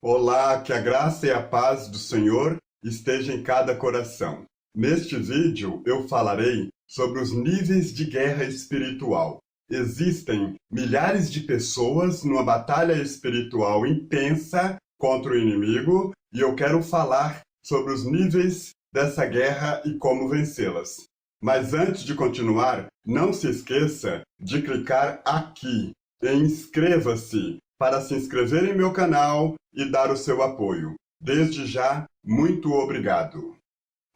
Olá, que a graça e a paz do Senhor esteja em cada coração. Neste vídeo eu falarei sobre os níveis de guerra espiritual. Existem milhares de pessoas numa batalha espiritual intensa contra o inimigo e eu quero falar sobre os níveis dessa guerra e como vencê-las. Mas antes de continuar, não se esqueça de clicar aqui e inscreva-se para se inscrever em meu canal e dar o seu apoio. Desde já, muito obrigado.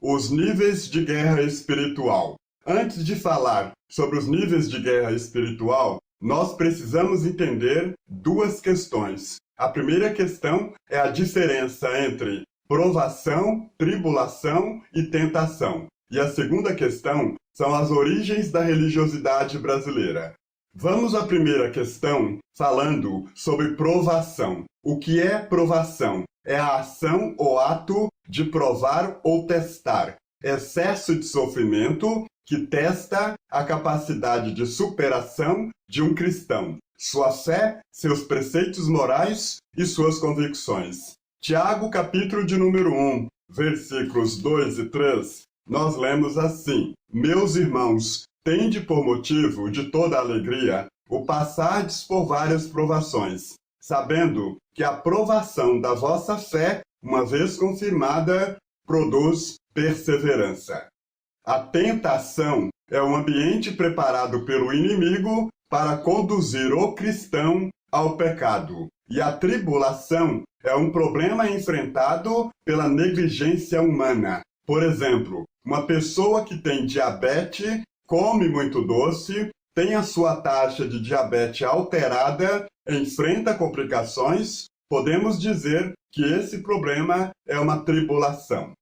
Os níveis de guerra espiritual. Antes de falar sobre os níveis de guerra espiritual, nós precisamos entender duas questões. A primeira questão é a diferença entre provação, tribulação e tentação. E a segunda questão são as origens da religiosidade brasileira. Vamos à primeira questão, falando sobre provação. O que é provação? É a ação ou ato de provar ou testar. Excesso de sofrimento que testa a capacidade de superação de um cristão, sua fé, seus preceitos morais e suas convicções. Tiago, capítulo de número 1, versículos 2 e 3, nós lemos assim: Meus irmãos, tende por motivo de toda alegria o passardes por várias provações, sabendo que a provação da vossa fé, uma vez confirmada, produz perseverança. A tentação é um ambiente preparado pelo inimigo para conduzir o cristão ao pecado, e a tribulação é um problema enfrentado pela negligência humana. Por exemplo, uma pessoa que tem diabetes come muito doce, tem a sua taxa de diabetes alterada, enfrenta complicações, podemos dizer que esse problema é uma tribulação.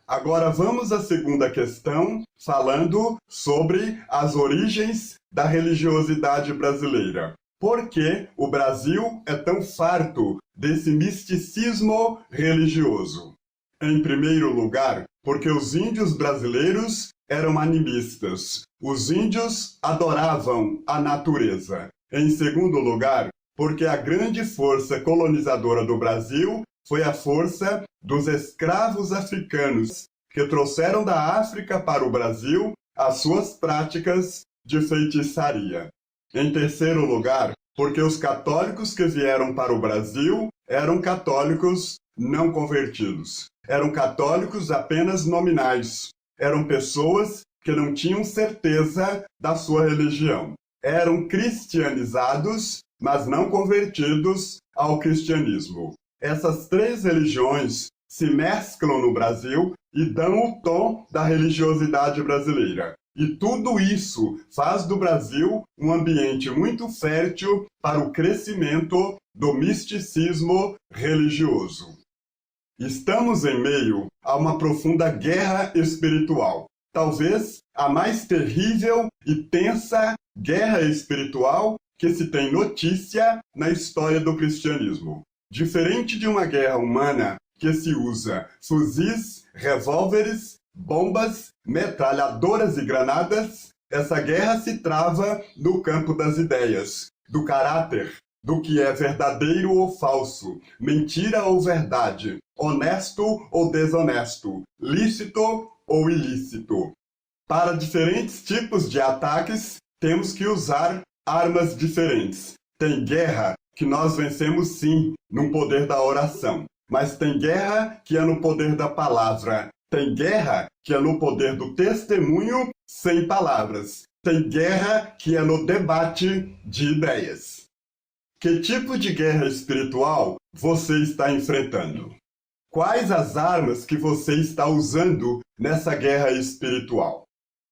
Agora vamos à segunda questão, falando sobre as origens da religiosidade brasileira. Por que o Brasil é tão farto desse misticismo religioso? Em primeiro lugar, porque os índios brasileiros eram animistas. Os índios adoravam a natureza. Em segundo lugar, porque a grande força colonizadora do Brasil foi a força dos escravos africanos, que trouxeram da África para o Brasil as suas práticas de feitiçaria. Em terceiro lugar, porque os católicos que vieram para o Brasil eram católicos não convertidos. Eram católicos apenas nominais. Eram pessoas que não tinham certeza da sua religião. Eram cristianizados, mas não convertidos ao cristianismo. Essas três religiões se mesclam no Brasil e dão o tom da religiosidade brasileira. E tudo isso faz do Brasil um ambiente muito fértil para o crescimento do misticismo religioso. Estamos em meio a uma profunda guerra espiritual. Talvez a mais terrível e tensa guerra espiritual que se tem notícia na história do cristianismo. Diferente de uma guerra humana que se usa fuzis, revólveres, bombas, metralhadoras e granadas, essa guerra se trava no campo das ideias, do caráter, do que é verdadeiro ou falso, mentira ou verdade, honesto ou desonesto, lícito ou ilícito. Para diferentes tipos de ataques, temos que usar armas diferentes. Tem guerra que nós vencemos sim no poder da oração, mas tem guerra que é no poder da palavra. Tem guerra que é no poder do testemunho sem palavras. Tem guerra que é no debate de ideias. Que tipo de guerra espiritual você está enfrentando? Quais as armas que você está usando nessa guerra espiritual?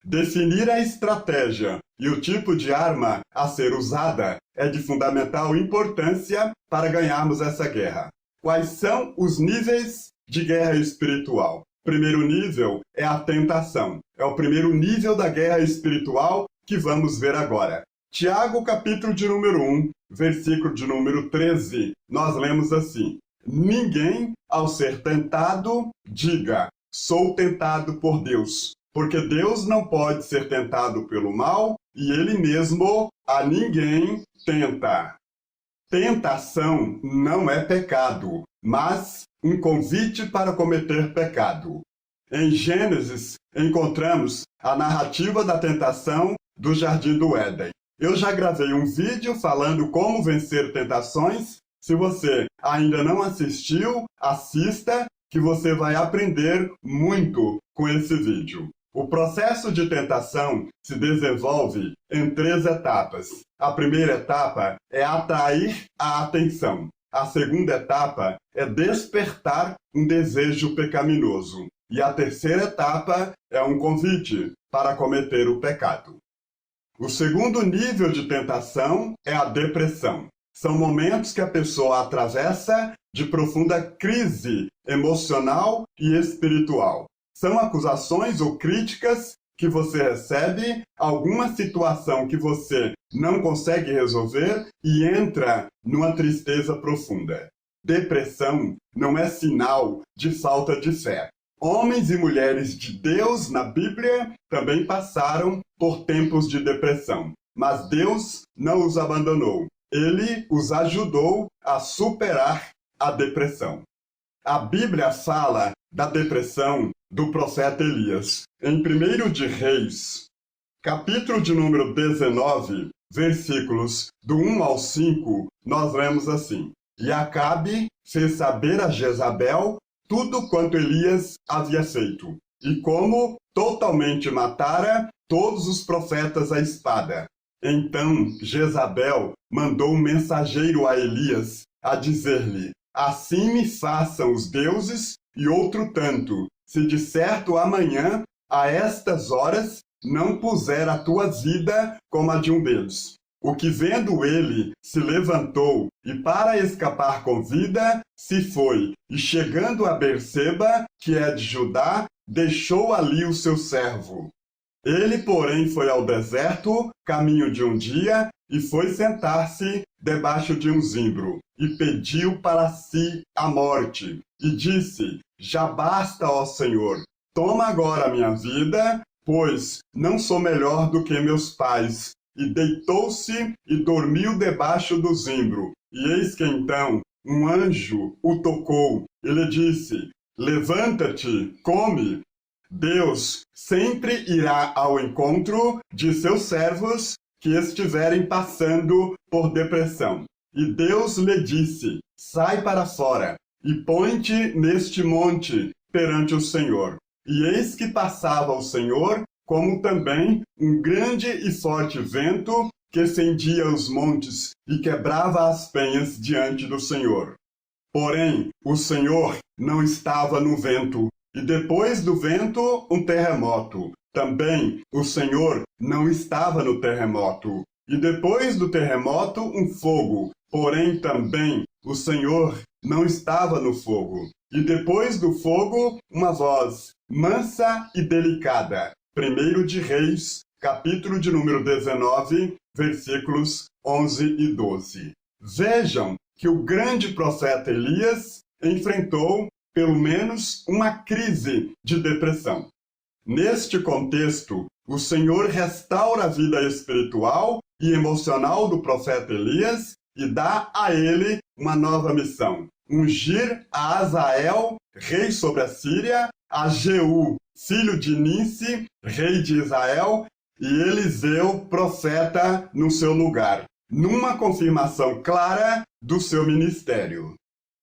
Definir a estratégia e o tipo de arma a ser usada é de fundamental importância para ganharmos essa guerra. Quais são os níveis de guerra espiritual? Primeiro nível é a tentação. É o primeiro nível da guerra espiritual que vamos ver agora. Tiago, capítulo de número 1, versículo de número 13, nós lemos assim: Ninguém, ao ser tentado, diga, sou tentado por Deus, porque Deus não pode ser tentado pelo mal e Ele mesmo a ninguém tenta. Tentação não é pecado. mas um convite para cometer pecado. Em Gênesis, encontramos a narrativa da tentação do Jardim do Éden. Eu já gravei um vídeo falando como vencer tentações. Se você ainda não assistiu, assista, que você vai aprender muito com esse vídeo. O processo de tentação se desenvolve em 3 etapas. A primeira etapa é atrair a atenção. A segunda etapa é despertar um desejo pecaminoso. E a terceira etapa é um convite para cometer o pecado. O segundo nível de tentação é a depressão. São momentos que a pessoa atravessa de profunda crise emocional e espiritual. São acusações ou críticas que você recebe, alguma situação que você não consegue resolver e entra numa tristeza profunda. Depressão não é sinal de falta de fé. Homens e mulheres de Deus na Bíblia também passaram por tempos de depressão, mas Deus não os abandonou. Ele os ajudou a superar a depressão. A Bíblia fala da depressão do profeta Elias. Em 1 de Reis, capítulo de número 19, versículos do 1 ao 5, nós lemos assim: E Acabe fez saber a Jezabel tudo quanto Elias havia feito, e como totalmente matara todos os profetas à espada. Então Jezabel mandou um mensageiro a Elias, a dizer-lhe: Assim me façam os deuses e outro tanto, se de certo amanhã, a estas horas, não puser a tua vida como a de um deles. O que vendo ele, se levantou, e para escapar com vida, se foi, e chegando a Berseba, que é de Judá, deixou ali o seu servo. Ele, porém, foi ao deserto, caminho de um dia, e foi sentar-se debaixo de um zimbro, e pediu para si a morte, e disse: Já basta, ó Senhor, toma agora a minha vida, pois não sou melhor do que meus pais. E deitou-se e dormiu debaixo do zimbro. E eis que então um anjo o tocou e lhe disse: Levanta-te, come. Deus sempre irá ao encontro de seus servos que estiverem passando por depressão. E Deus lhe disse: Sai para fora e põe-te neste monte perante o Senhor. E eis que passava o Senhor, como também um grande e forte vento que fendia os montes e quebrava as penhas diante do Senhor. Porém, o Senhor não estava no vento, e depois do vento, um terremoto. Também o Senhor não estava no terremoto, e depois do terremoto, um fogo. Porém, também o Senhor não estava no fogo. E depois do fogo, uma voz mansa e delicada. 1 de Reis, capítulo de número 19, versículos 11 e 12. Vejam que o grande profeta Elias enfrentou, pelo menos, uma crise de depressão. Neste contexto, o Senhor restaura a vida espiritual e emocional do profeta Elias e dá a ele uma nova missão: ungir a Azael, rei sobre a Síria, a Jeú, filho de Ninsi, rei de Israel, e Eliseu, profeta, no seu lugar, numa confirmação clara do seu ministério.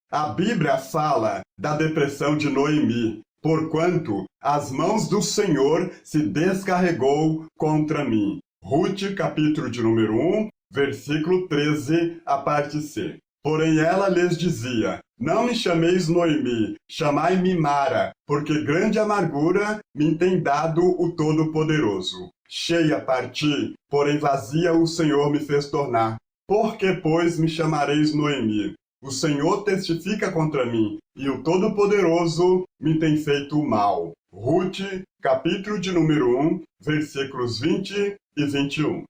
A Bíblia fala da depressão de Noemi, porquanto as mãos do Senhor se descarregou contra mim. Ruth, capítulo de número 1, versículo 13, a parte C. Porém ela lhes dizia: Não me chameis Noemi, chamai-me Mara, porque grande amargura me tem dado o Todo-Poderoso. Cheia parti, porém vazia o Senhor me fez tornar. Por que, pois, me chamareis Noemi? O Senhor testifica contra mim, e o Todo-Poderoso me tem feito o mal. Ruth, capítulo de número 1, versículos 20 e 21.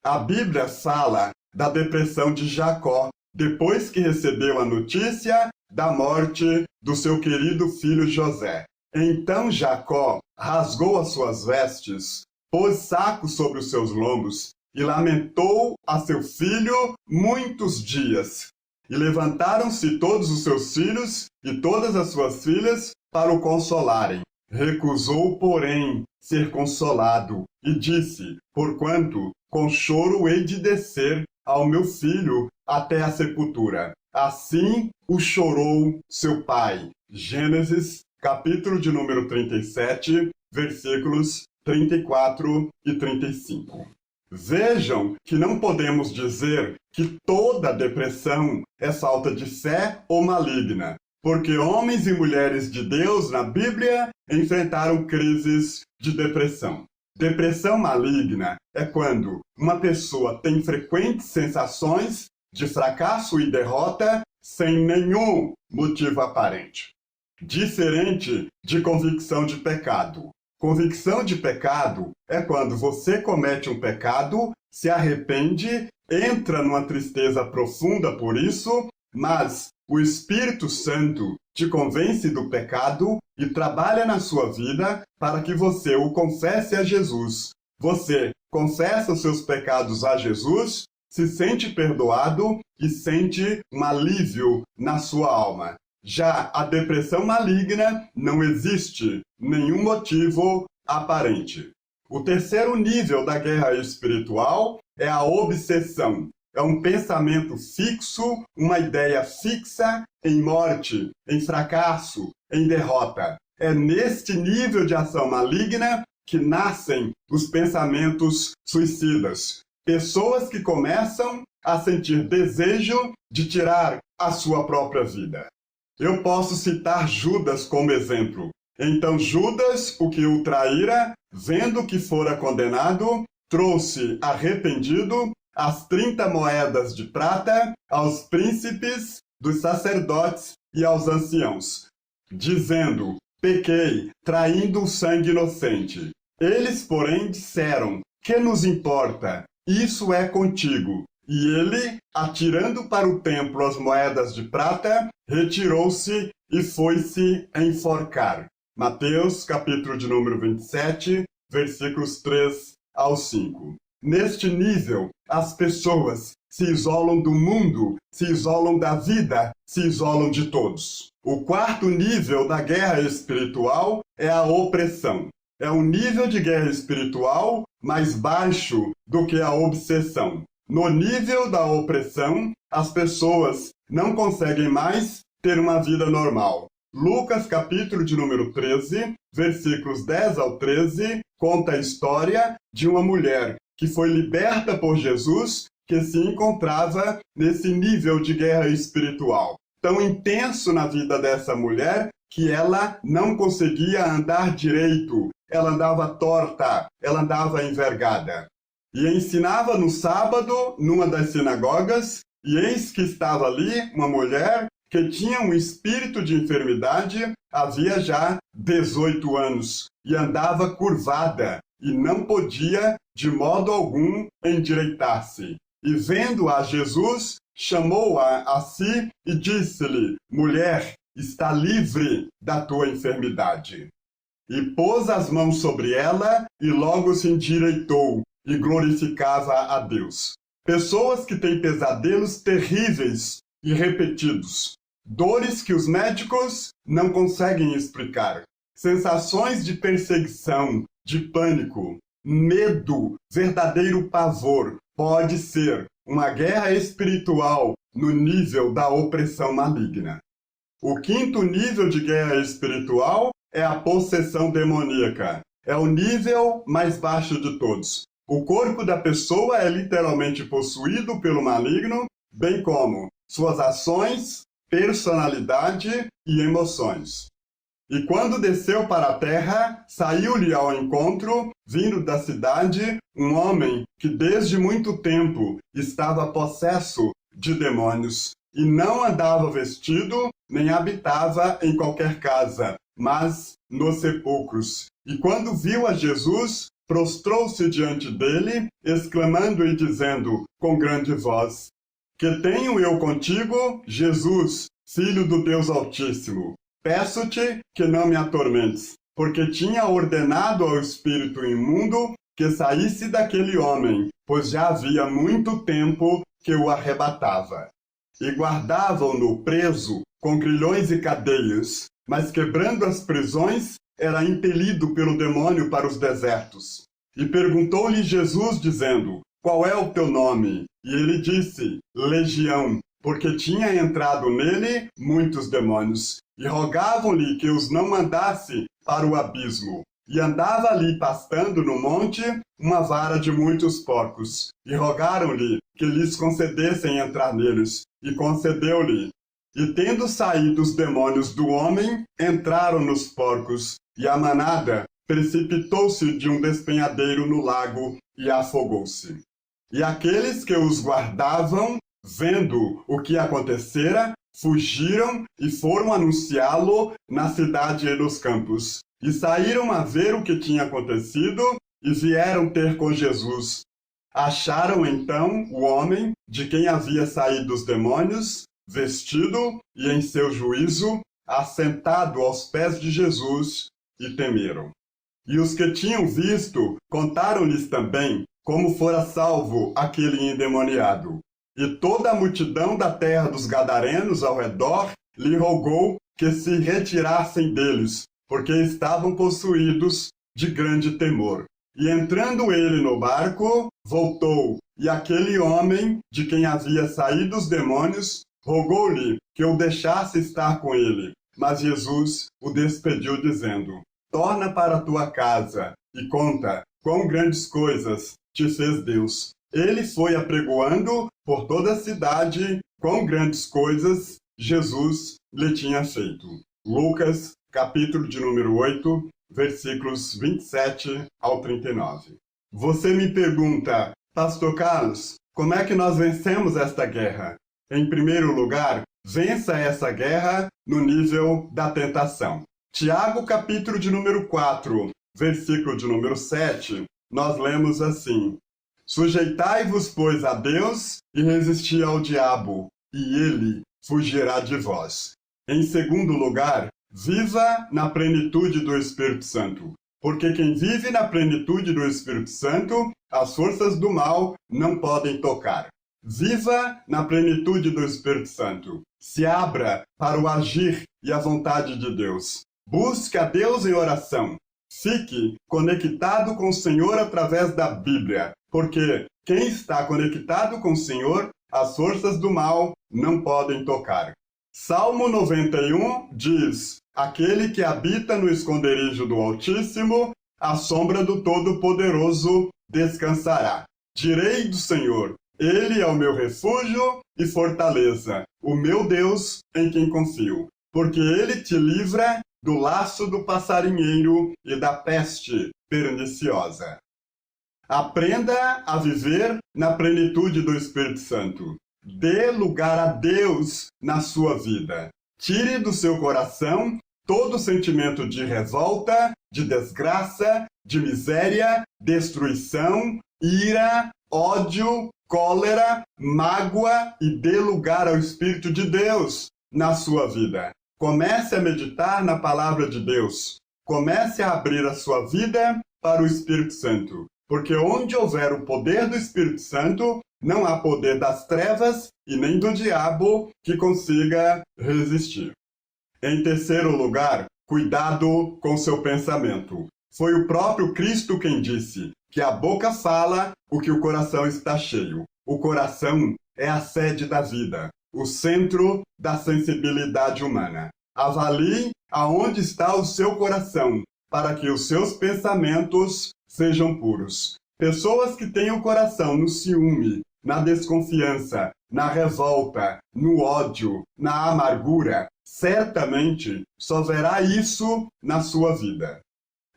A Bíblia fala da depressão de Jacó, depois que recebeu a notícia da morte do seu querido filho José. Então Jacó rasgou as suas vestes, pôs saco sobre os seus lombos e lamentou a seu filho muitos dias. E levantaram-se todos os seus filhos e todas as suas filhas para o consolarem. Recusou, porém, ser consolado, e disse: porquanto com choro hei de descer ao meu filho até a sepultura. Assim o chorou seu pai. Gênesis, capítulo de número 37, versículos 34 e 35. Vejam que não podemos dizer que toda depressão é falta de fé ou maligna, porque homens e mulheres de Deus na Bíblia enfrentaram crises de depressão. Depressão maligna é quando uma pessoa tem frequentes sensações de fracasso e derrota sem nenhum motivo aparente. Diferente de convicção de pecado. Convicção de pecado é quando você comete um pecado, se arrepende, entra numa tristeza profunda por isso, mas o Espírito Santo te convence do pecado e trabalha na sua vida para que você o confesse a Jesus. Você confessa os seus pecados a Jesus, se sente perdoado e sente um alívio na sua alma. Já a depressão maligna não existe nenhum motivo aparente. O terceiro nível da guerra espiritual é a obsessão. É um pensamento fixo, uma ideia fixa em morte, em fracasso, em derrota. É neste nível de ação maligna que nascem os pensamentos suicidas. Pessoas que começam a sentir desejo de tirar a sua própria vida. Eu posso citar Judas como exemplo. Então Judas, o que o traíra, vendo que fora condenado, trouxe arrependido as 30 moedas de prata aos príncipes dos sacerdotes e aos anciãos, dizendo: pequei, traindo o sangue inocente. Eles, porém, disseram: que nos importa? Isso é contigo. E ele, atirando para o templo as moedas de prata, retirou-se e foi-se enforcar. Mateus, capítulo de número 27, versículos 3 ao 5. Neste nível, as pessoas se isolam do mundo, se isolam da vida, se isolam de todos. O quarto nível da guerra espiritual é a opressão. É um nível de guerra espiritual mais baixo do que a obsessão. No nível da opressão, as pessoas não conseguem mais ter uma vida normal. Lucas, capítulo de número 13, versículos 10 ao 13, conta a história de uma mulher que foi liberta por Jesus, que se encontrava nesse nível de guerra espiritual. Tão intenso na vida dessa mulher que ela não conseguia andar direito. Ela andava torta, ela andava envergada. E ensinava no sábado, numa das sinagogas, e eis que estava ali uma mulher que tinha um espírito de enfermidade, havia já 18 anos, e andava curvada, e não podia, de modo algum, endireitar-se. E vendo-a Jesus, chamou-a a si e disse-lhe: mulher, está livre da tua enfermidade. E pôs as mãos sobre ela, e logo se endireitou, e glorificava a Deus. Pessoas que têm pesadelos terríveis e repetidos, dores que os médicos não conseguem explicar, sensações de perseguição, de pânico, medo, verdadeiro pavor, pode ser uma guerra espiritual no nível da opressão maligna. O quinto nível de guerra espiritual é a possessão demoníaca. É o nível mais baixo de todos. O corpo da pessoa é literalmente possuído pelo maligno, bem como suas ações, personalidade e emoções. E quando desceu para a terra, saiu-lhe ao encontro, vindo da cidade, um homem que desde muito tempo estava possesso de demônios, e não andava vestido, nem habitava em qualquer casa, mas nos sepulcros. E quando viu a Jesus, prostrou-se diante dele, exclamando e dizendo com grande voz: que tenho eu contigo, Jesus, Filho do Deus Altíssimo? Peço-te que não me atormentes, porque tinha ordenado ao espírito imundo que saísse daquele homem, pois já havia muito tempo que o arrebatava. e guardavam-no preso com grilhões e cadeias, mas quebrando as prisões, era impelido pelo demônio para os desertos. E perguntou-lhe Jesus, dizendo: Qual é o teu nome? E ele disse: Legião, porque tinha entrado nele muitos demônios, e rogavam-lhe que os não mandasse para o abismo. E andava ali pastando no monte uma vara de muitos porcos, e rogaram-lhe que lhes concedessem entrar neles, e concedeu-lhe. E tendo saído os demônios do homem, entraram nos porcos, e a manada precipitou-se de um despenhadeiro no lago e afogou-se. E aqueles que os guardavam, vendo o que acontecera, fugiram e foram anunciá-lo na cidade e nos campos. E saíram a ver o que tinha acontecido e vieram ter com Jesus. Acharam então o homem de quem havia saído os demônios, vestido e em seu juízo, assentado aos pés de Jesus, e temeram. E os que tinham visto contaram-lhes também como fora salvo aquele endemoniado. E toda a multidão da terra dos Gadarenos ao redor lhe rogou que se retirassem deles, porque estavam possuídos de grande temor. E entrando ele no barco, voltou, e aquele homem, de quem havia saído os demônios, rogou-lhe que o deixasse estar com ele. Mas Jesus o despediu, dizendo: Torna para a tua casa, e conta quão grandes coisas te fez Deus. Ele foi apregoando por toda a cidade quão grandes coisas Jesus lhe tinha feito. Lucas, capítulo de número 8, versículos 27 ao 39. Você me pergunta: Pastor Carlos, como é que nós vencemos esta guerra? Em primeiro lugar, vença essa guerra no nível da tentação. Tiago, capítulo de número 4, versículo de número 7, nós lemos assim: Sujeitai-vos, pois, a Deus e resisti ao diabo, e ele fugirá de vós. Em segundo lugar, viva na plenitude do Espírito Santo, porque quem vive na plenitude do Espírito Santo, as forças do mal não podem tocar. Viva na plenitude do Espírito Santo. Se abra para o agir e a vontade de Deus. Busque a Deus em oração. Fique conectado com o Senhor através da Bíblia, porque quem está conectado com o Senhor, as forças do mal não podem tocar. Salmo 91 diz: Aquele que habita no esconderijo do Altíssimo, à sombra do Todo-Poderoso descansará. Direi do Senhor: Ele é o meu refúgio e fortaleza, o meu Deus em quem confio, porque ele te livra do laço do passarinheiro e da peste perniciosa. Aprenda a viver na plenitude do Espírito Santo. Dê lugar a Deus na sua vida. Tire do seu coração todo sentimento de revolta, de desgraça, de miséria, destruição, ira, ódio, cólera, mágoa e dê lugar ao Espírito de Deus na sua vida. Comece a meditar na palavra de Deus. Comece a abrir a sua vida para o Espírito Santo. Porque onde houver o poder do Espírito Santo, não há poder das trevas e nem do diabo que consiga resistir. Em terceiro lugar, cuidado com seu pensamento. Foi o próprio Cristo quem disse que a boca fala o que o coração está cheio. O coração é a sede da vida, o centro da sensibilidade humana. Avalie aonde está o seu coração, para que os seus pensamentos sejam puros. Pessoas que têm o coração no ciúme, na desconfiança, na revolta, no ódio, na amargura, certamente só verá isso na sua vida.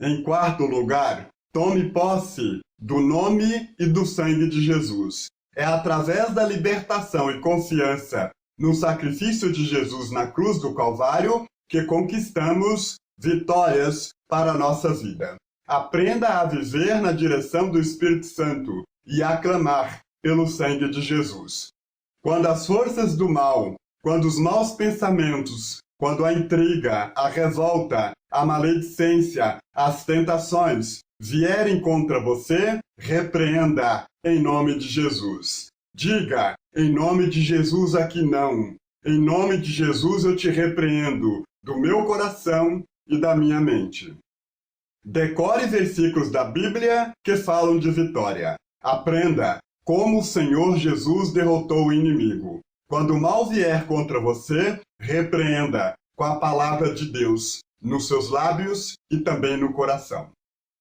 Em quarto lugar, tome posse do nome e do sangue de Jesus. É através da libertação e confiança no sacrifício de Jesus na cruz do Calvário que conquistamos vitórias para a nossa vida. Aprenda a viver na direção do Espírito Santo e a clamar pelo sangue de Jesus. Quando as forças do mal, quando os maus pensamentos, quando a intriga, a revolta, a maledicência, as tentações vierem contra você, repreenda em nome de Jesus. Diga, em nome de Jesus aqui não. Em nome de Jesus eu te repreendo do meu coração e da minha mente. Decore versículos da Bíblia que falam de vitória. Aprenda como o Senhor Jesus derrotou o inimigo. Quando o mal vier contra você, repreenda com a palavra de Deus nos seus lábios e também no coração.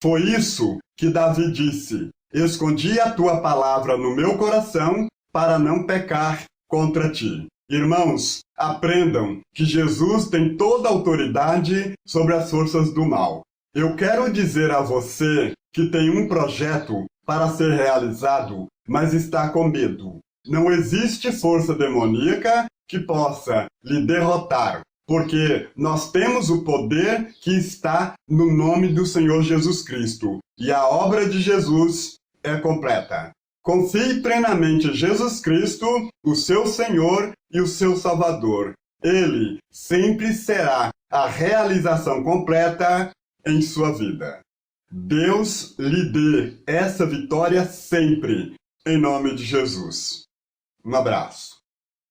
Foi isso que Davi disse: escondi a tua palavra no meu coração para não pecar contra ti. Irmãos, aprendam que Jesus tem toda a autoridade sobre as forças do mal. Eu quero dizer a você que tem um projeto para ser realizado, mas está com medo. Não existe força demoníaca que possa lhe derrotar, porque nós temos o poder que está no nome do Senhor Jesus Cristo, e a obra de Jesus é completa. Confie plenamente em Jesus Cristo, o seu Senhor e o seu Salvador. Ele sempre será a realização completa em sua vida. Deus lhe dê essa vitória sempre, em nome de Jesus. Um abraço.